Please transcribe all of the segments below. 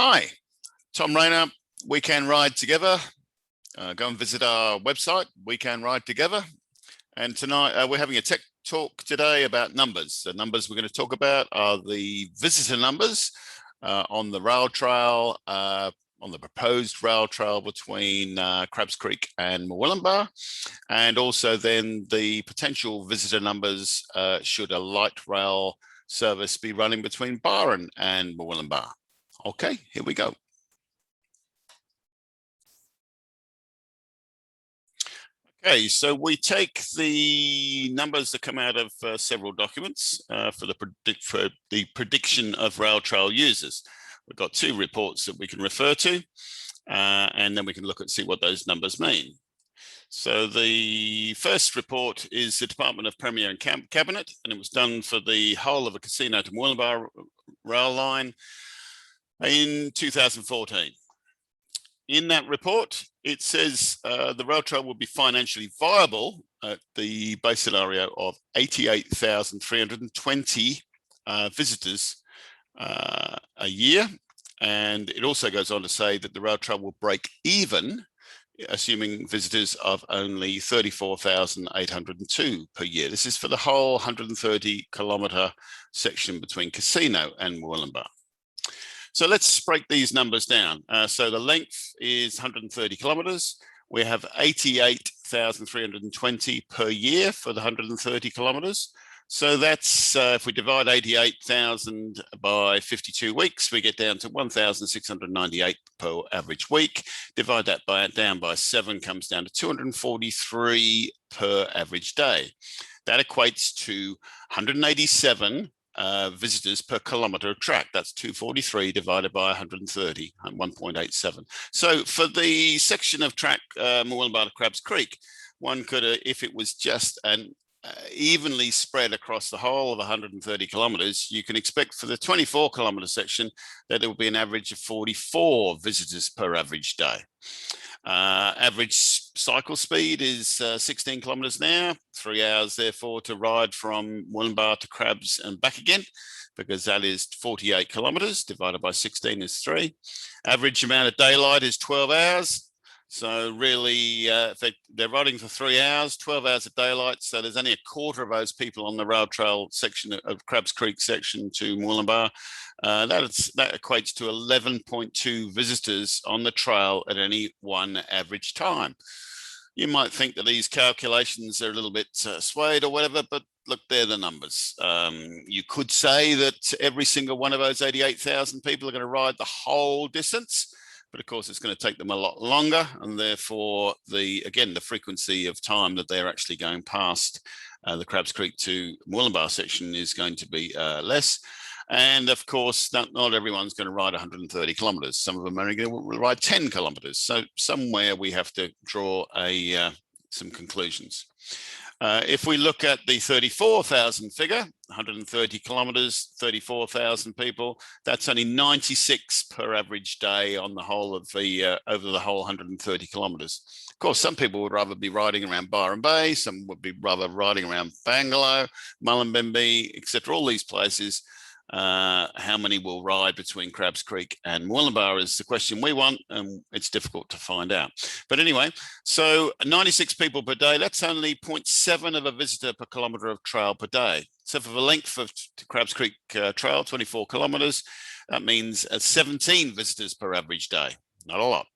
Hi, Tom Rayner, We Can Ride Together. Go and visit our website, We Can Ride Together. And tonight we're having a tech talk today about numbers. The numbers we're going to talk about are the visitor numbers on the rail trail, on the proposed rail trail between Crabs Creek and Murwillumbah, and also then the potential visitor numbers should a light rail service be running between Byron and Murwillumbah. Okay, here we go. Okay, so we take the numbers that come out of several documents for the prediction of rail trail users. We've got two reports that we can refer to, and then we can look and see what those numbers mean. So the first report is the Department of Premier and Cabinet, and it was done for the whole of a Casino to Murwillumbah rail line in 2014. In that report, it says the rail trail will be financially viable at the base scenario of 88,320 visitors a year. And it also goes on to say that the rail trail will break even, assuming visitors of only 34,802 per year. This is for the whole 130-kilometre section between Casino and Murwillumbah. So let's break these numbers down. So the length is 130 kilometres. We have 88,320 per year for the 130 kilometres. So that's, if we divide 88,000 by 52 weeks, we get down to 1,698 per average week. Divide that down by 7, comes down to 243 per average day. That equates to 187 visitors per kilometre of track. That's 243 divided by 130, 1.87. So for the section of track Murwillumbah to Crabs Creek, one could, if it was just an evenly spread across the whole of 130 kilometres, you can expect for the 24-kilometre section that there will be an average of 44 visitors per average day. Average cycle speed is 16 kilometres an hour, 3 hours therefore to ride from Murwillumbah to Crabs and back again, because that is 48 kilometres divided by 16 is 3. Average amount of daylight is 12 hours. So really, if they're riding for 3 hours, 12 hours of daylight. So there's only a quarter of those people on the rail trail section of Crabs Creek section to Murwillumbah. That equates to 11.2 visitors on the trail at any one average time. You might think that these calculations are a little bit swayed or whatever, but look, they're the numbers. You could say that every single one of those 88,000 people are going to ride the whole distance, but of course it's going to take them a lot longer, and therefore the frequency of time that they're actually going past the Crabs Creek to Murwillumbah section is going to be less. And of course, not everyone's going to ride 130 kilometres. Some of them are going to ride 10 kilometres. So somewhere we have to draw some conclusions. If we look at the 34,000 figure, 130 kilometres, 34,000 people, that's only 96 per average day on the whole of the over the whole 130 kilometres. Of course, some people would rather be riding around Byron Bay, some would be rather riding around Bangalore, Murwillumbah, etc. All these places. How many will ride between Crabs Creek and Murwillumbah is the question we want, and it's difficult to find out. But anyway, so 96 people per day, that's only 0.7 of a visitor per kilometre of trail per day. So for the length of Crabs Creek trail, 24 kilometres, that means 17 visitors per average day. Not a lot.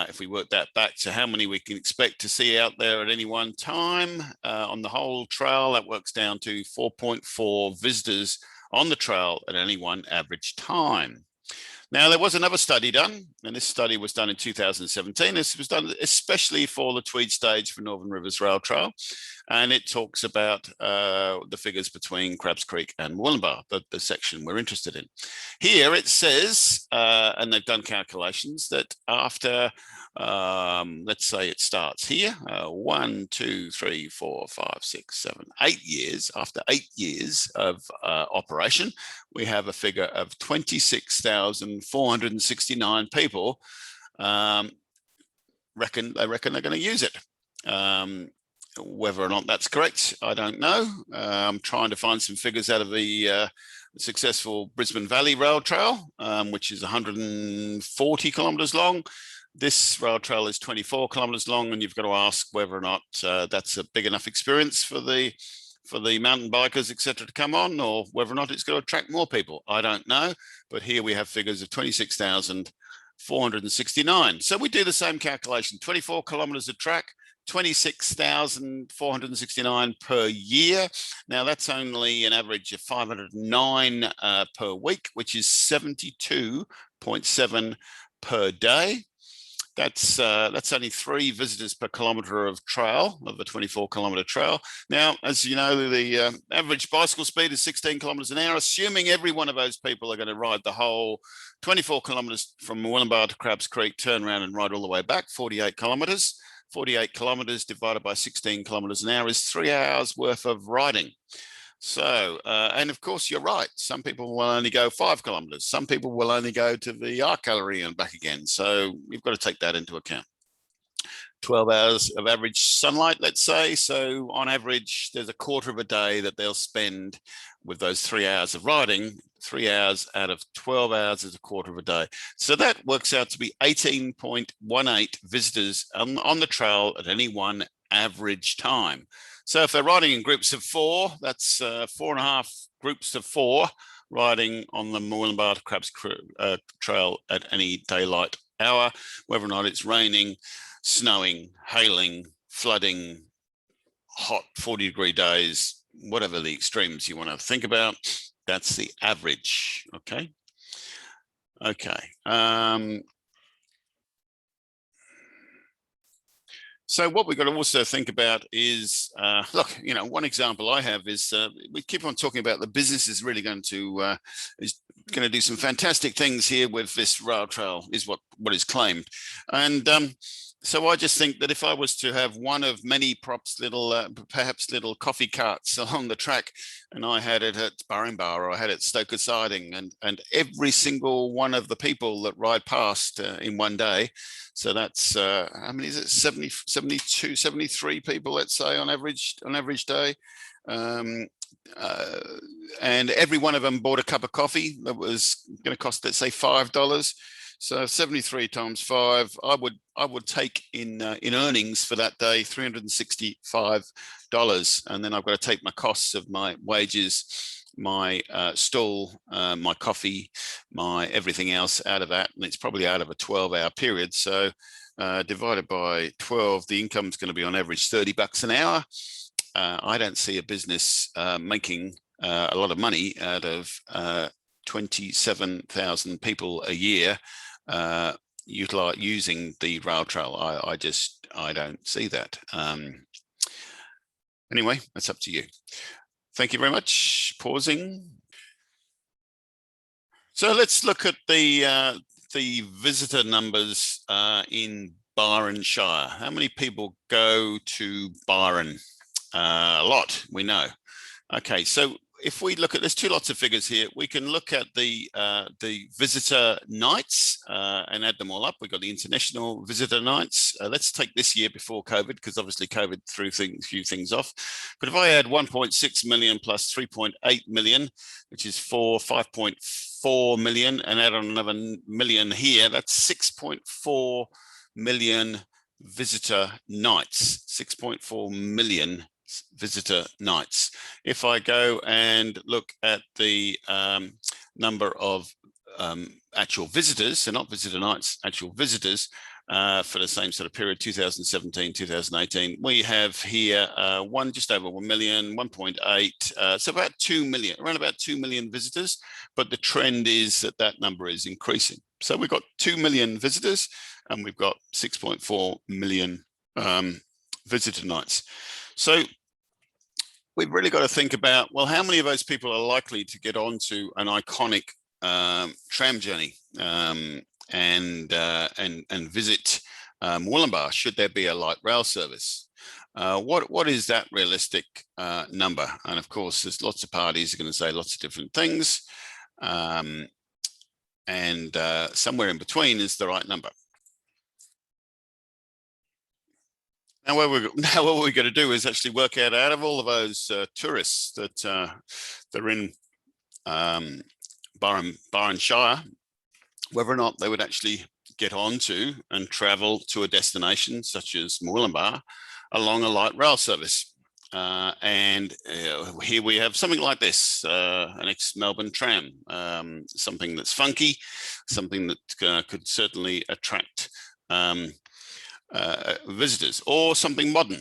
If we work that back to how many we can expect to see out there at any one time on the whole trail, that works down to 4.4 visitors on the trail at any one average time. Now, there was another study done, and this study was done in 2017. This was done especially for the Tweed stage for Northern Rivers Rail Trail, and it talks about the figures between Crabs Creek and Murwillumbah, the section we're interested in. Here it says, and they've done calculations, that after, let's say it starts here, 1, 2, 3, 4, 5, 6, 7, 8 years, after 8 years of operation, we have a figure of 26,469 people reckon they're going to use it. Whether or not that's correct, I don't know. I'm trying to find some figures out of the successful Brisbane Valley Rail Trail, which is 140 kilometres long. This rail trail is 24 kilometres long, and you've got to ask whether or not that's a big enough experience for the mountain bikers, etc., to come on, or whether or not it's going to attract more people. I don't know. But here we have figures of 26,469. So we do the same calculation: 24 kilometres of track, 26,469 per year. Now that's only an average of 509 per week, which is 72.7 per day. That's only 3 visitors per kilometre of trail, of a 24-kilometre trail. Now, as you know, the average bicycle speed is 16 kilometres an hour, assuming every one of those people are going to ride the whole 24 kilometres from Murwillumbah to Crabs Creek, turn around and ride all the way back, 48 kilometres. 48 kilometres divided by 16 kilometres an hour is 3 hours worth of riding. So, and of course, you're right. Some people will only go 5 kilometres. Some people will only go to the art gallery and back again. So you've got to take that into account. 12 hours of average sunlight, let's say. So on average, there's a quarter of a day that they'll spend with those 3 hours of riding. 3 hours out of 12 hours is a quarter of a day. So that works out to be 18.18 visitors on the trail at any one average time. So if they're riding in groups of 4, that's 4.5 groups of 4 riding on the Murwillumbah to Crabs Trail at any daylight hour, whether or not it's raining, snowing, hailing, flooding, hot 40-degree days, whatever the extremes you want to think about, that's the average. Okay. So what we've got to also think about is, look, you know, one example I have is we keep on talking about the business is really going to do some fantastic things here with this rail trail, is what is claimed. And so I just think that if I was to have one of many props, perhaps little coffee carts along the track, and I had it at Byron Bay or I had it at Stoker Siding, and every single one of the people that ride past in one day, so that's, how many is it? 70, 72, 73 people, let's say, on average day. And every one of them bought a cup of coffee that was going to cost, let's say, $5. So 73 times 5, I would take in earnings for that day $365, and then I've got to take my costs of my wages, my stall, my coffee, my everything else out of that, and it's probably out of a 12-hour period. So divided by 12, the income is going to be on average $30 an hour. I don't see a business making a lot of money out of 27,000 people a year using the rail trail. I don't see that. Anyway, that's up to you. Thank you very much. Pausing. So let's look at the visitor numbers in Byron Shire. How many people go to Byron? A lot, we know. Okay, so if we look at, there's 2 lots of figures here. We can look at the visitor nights and add them all up. We've got the international visitor nights. Let's take this year before COVID, because obviously COVID threw a few things off. But if I add 1.6 million plus 3.8 million, which is 5.4 million, and add on another million here, that's 6.4 million visitor nights. 6.4 million visitor nights. If I go and look at the number of actual visitors, so not visitor nights, actual visitors for the same sort of period, 2017, 2018, we have here just over 1 million, 1.8, so about 2 million, around about 2 million visitors, but the trend is that number is increasing. So we've got 2 million visitors and we've got 6.4 million visitor nights. So we've really got to think about, well, how many of those people are likely to get onto an iconic tram journey and visit Murwillumbah, should there be a light rail service? What is that realistic number? And of course, there's lots of parties are going to say lots of different things, and somewhere in between is the right number. Now what we're going to do is actually work out of all of those tourists that are in Byron Shire, whether or not they would actually get onto and travel to a destination such as Murwillumbah along a light rail service. And here we have something like this, an ex-Melbourne tram, something that's funky, something that could certainly attract visitors, or something modern.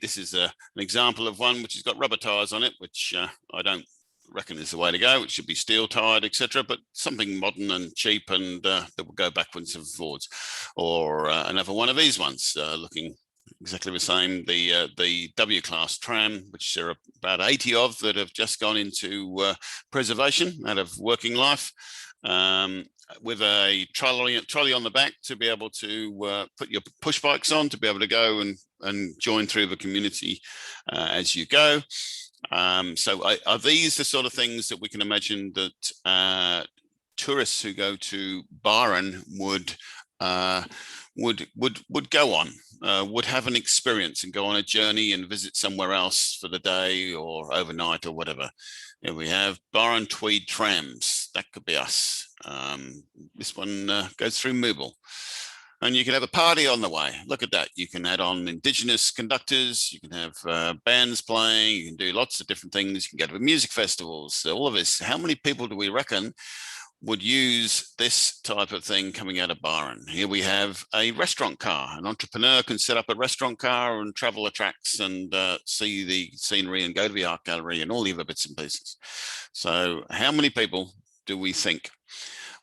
This is an example of one which has got rubber tires on it, which I don't reckon is the way to go. It should be steel tired, etc., but something modern and cheap and that will go backwards and forwards. Or another one of these ones, looking exactly the same, the W class tram, which there are about 80 of that have just gone into preservation out of working life, with a trolley on the back to be able to put your push bikes on, to be able to go and join through the community as you go. So are these the sort of things that we can imagine that tourists who go to Byron would go on, would have an experience and go on a journey and visit somewhere else for the day or overnight or whatever? Here we have Byron Tweed trams. That could be us. This one goes through Murwillumbah. And you can have a party on the way. Look at that. You can add on Indigenous conductors. You can have bands playing. You can do lots of different things. You can go to music festivals. So all of this. How many people do we reckon would use this type of thing coming out of Byron? Here we have a restaurant car. An entrepreneur can set up a restaurant car and travel the tracks and see the scenery and go to the art gallery and all the other bits and pieces. So how many people do we think?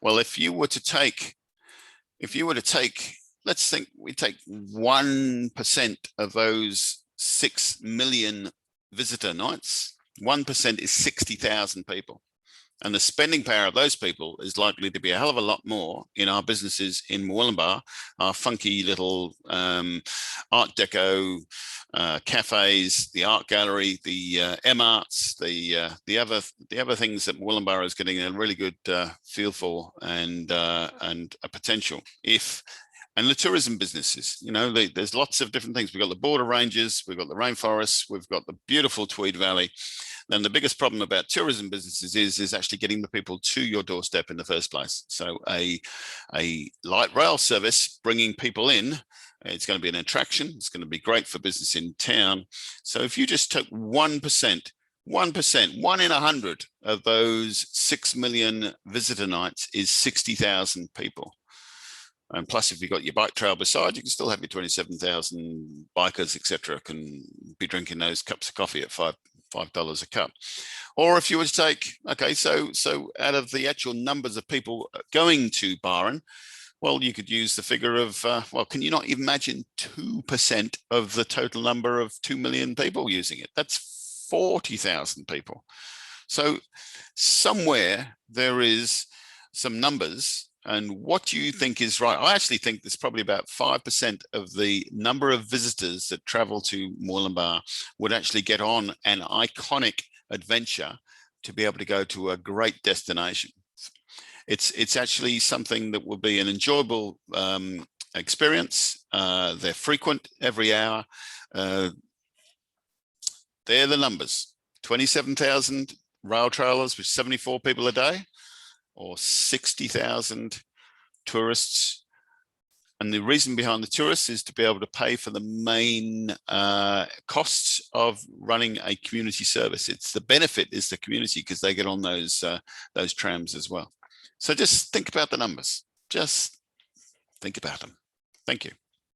Well, if you were to take, let's think we take 1% of those 6 million visitor nights, 1% is 60,000 people. And the spending power of those people is likely to be a hell of a lot more in our businesses in Murwillumbah, our funky little Art Deco cafes, the art gallery, the M-Arts, the other things that Murwillumbah is getting a really good feel for and a potential. And the tourism businesses, there's lots of different things. We've got the border ranges, we've got the rainforests, we've got the beautiful Tweed Valley. And the biggest problem about tourism businesses is actually getting the people to your doorstep in the first place. So a light rail service bringing people in, it's going to be an attraction. It's going to be great for business in town. So if you just took 1%, 1 in 100 of those 6 million visitor nights is 60,000 people. And plus, if you've got your bike trail beside, you can still have your 27,000 bikers, etc., can be drinking those cups of coffee at $5 a cup. Or if you were to take, okay, so out of the actual numbers of people going to Byron, well, you could use the figure of, can you not imagine 2% of the total number of 2 million people using it? That's 40,000 people. So somewhere there is some numbers. And what do you think is right? I actually think there's probably about 5% of the number of visitors that travel to Murwillumbah would actually get on an iconic adventure to be able to go to a great destination. It's actually something that will be an enjoyable experience. They're frequent every hour. They're the numbers: 27,000 rail trailers with 74 people a day, or 60,000 tourists. And the reason behind the tourists is to be able to pay for the main costs of running a community service. It's the benefit is the community because they get on those trams as well. So just think about the numbers. Just think about them. Thank you.